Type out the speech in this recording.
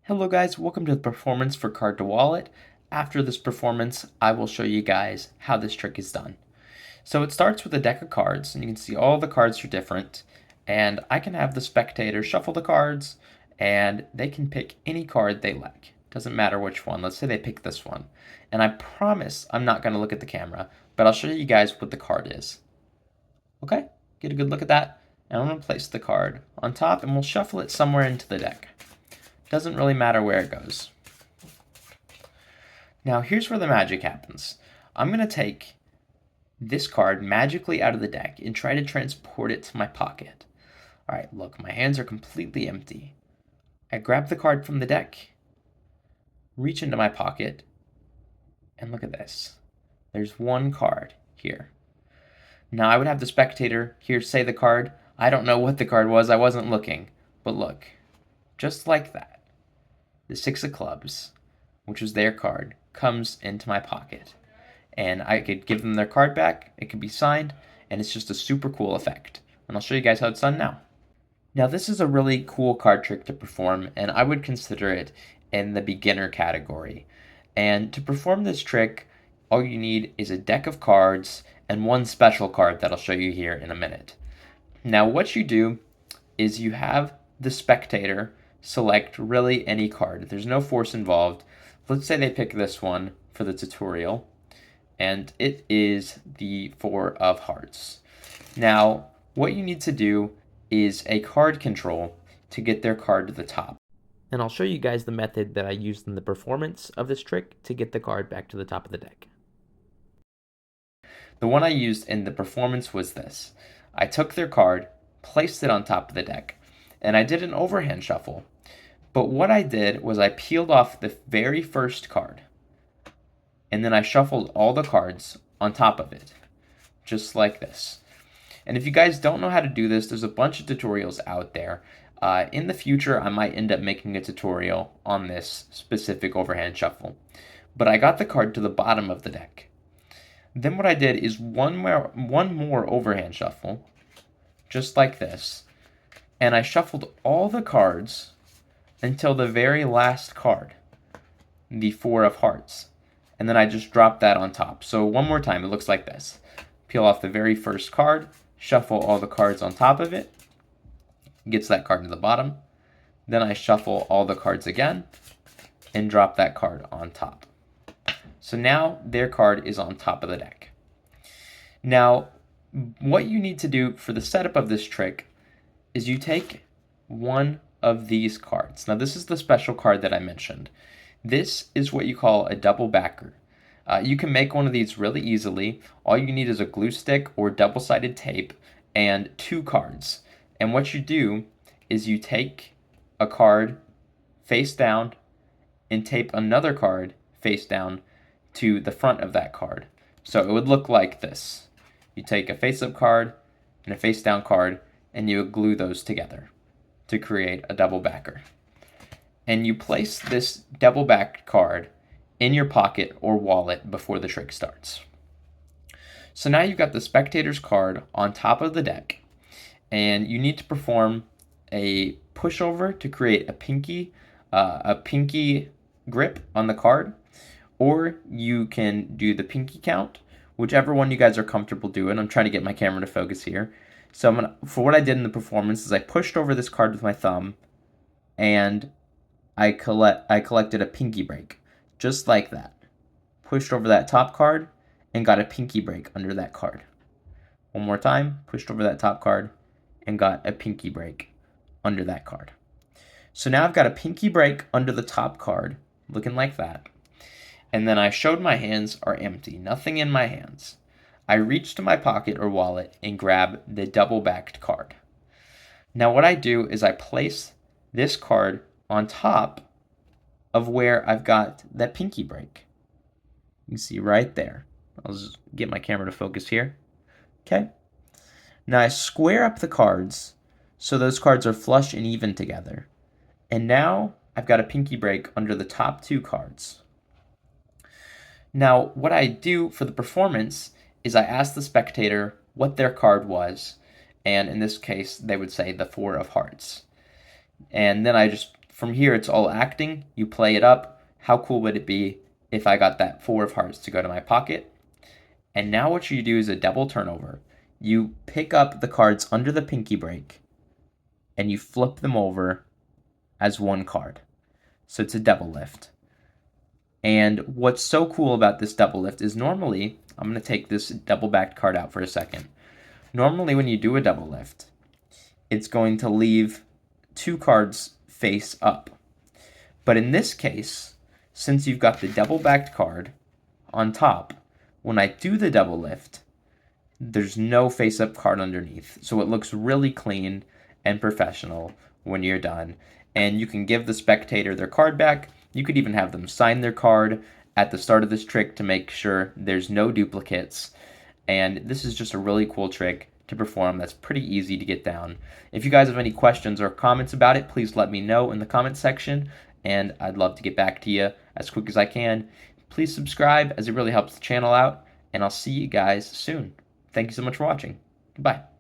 Hello guys, welcome to the performance for Card to Wallet. After this performance, I will show you guys how this trick is done. So it starts with a deck of cards, and you can see all the cards are different, and I can have the spectator shuffle the cards, and they can pick any card they like. Doesn't matter which one. Let's say they pick this one. And I promise I'm not going to look at the camera, but I'll show you guys what the card is. Okay, get a good look at that. And I'm going to place the card on top, and we'll shuffle it somewhere into the deck. Doesn't really matter where it goes. Now here's where the magic happens. I'm going to take this card magically out of the deck and try to transport it to my pocket. Alright, look, my hands are completely empty. I grab the card from the deck, reach into my pocket, and look at this. There's one card here. Now I would have the spectator here say the card. I don't know what the card was, I wasn't looking. But look, just like that, the Six of Clubs, which was their card, comes into my pocket. And I could give them their card back, it could be signed, and it's just a super cool effect. And I'll show you guys how it's done now. Now this is a really cool card trick to perform, and I would consider it in the beginner category. And to perform this trick, all you need is a deck of cards and one special card that I'll show you here in a minute. Now what you do is you have the spectator select really any card. There's no force involved. Let's say they pick this one for the tutorial, and it is the Four of Hearts. Now, what you need to do is a card control to get their card to the top. And I'll show you guys the method that I used in the performance of this trick to get the card back to the top of the deck. The one I used in the performance was this. I took their card, placed it on top of the deck, and I did an overhand shuffle. But what I did was I peeled off the very first card, and then I shuffled all the cards on top of it, just like this. And if you guys don't know how to do this, there's a bunch of tutorials out there. In the future, I might end up making a tutorial on this specific overhand shuffle. But I got the card to the bottom of the deck. Then what I did is one more overhand shuffle, just like this, and I shuffled all the cards until the very last card, the Four of Hearts, and then I just dropped that on top. So one more time, it looks like this. Peel off the very first card, shuffle all the cards on top of it, gets that card to the bottom, then I shuffle all the cards again, and drop that card on top. So now their card is on top of the deck. Now, what you need to do for the setup of this trick is you take one of these cards. Now, this is the special card that I mentioned. This is what you call a double backer. You can make one of these really easily. All you need is a glue stick or double-sided tape and two cards. And what you do is you take a card face down and tape another card face down to the front of that card. So it would look like this. You take a face-up card and a face-down card, and you glue those together to create a double backer. And you place this double-backed card in your pocket or wallet before the trick starts. So now you've got the spectator's card on top of the deck, and you need to perform a pushover to create a pinky grip on the card, or you can do the pinky count, whichever one you guys are comfortable doing. I'm trying to get my camera to focus here. So for what I did in the performance is I pushed over this card with my thumb, and I collected a pinky break, just like that. Pushed over that top card and got a pinky break under that card. One more time, pushed over that top card and got a pinky break under that card. So now I've got a pinky break under the top card, looking like that. And then I showed my hands are empty, nothing in my hands. I reach to my pocket or wallet and grab the double-backed card. Now what I do is I place this card on top of where I've got that pinky break. You can see right there. I'll just get my camera to focus here. Okay. Now I square up the cards so those cards are flush and even together. And now I've got a pinky break under the top two cards. Now, what I do for the performance is I ask the spectator what their card was, and in this case, they would say the Four of Hearts. And then I just From here, it's all acting. You play it up. How cool would it be if I got that 4 of hearts to go to my pocket? And now what you do is a double turnover. You pick up the cards under the pinky break and you flip them over as one card. So it's a double lift. And what's so cool about this double lift is normally, I'm going to take this double backed card out for a second. Normally when you do a double lift, it's going to leave 2 cards face up. But in this case, since you've got the double backed card on top, when I do the double lift, there's no face up card underneath. So it looks really clean and professional when you're done. And you can give the spectator their card back. You could even have them sign their card at the start of this trick to make sure there's no duplicates. And this is just a really cool trick to perform that's pretty easy to get down. If you guys have any questions or comments about it, please let me know in the comment section, and I'd love to get back to you as quick as I can. Please subscribe as it really helps the channel out, and I'll see you guys soon. Thank you so much for watching. Goodbye.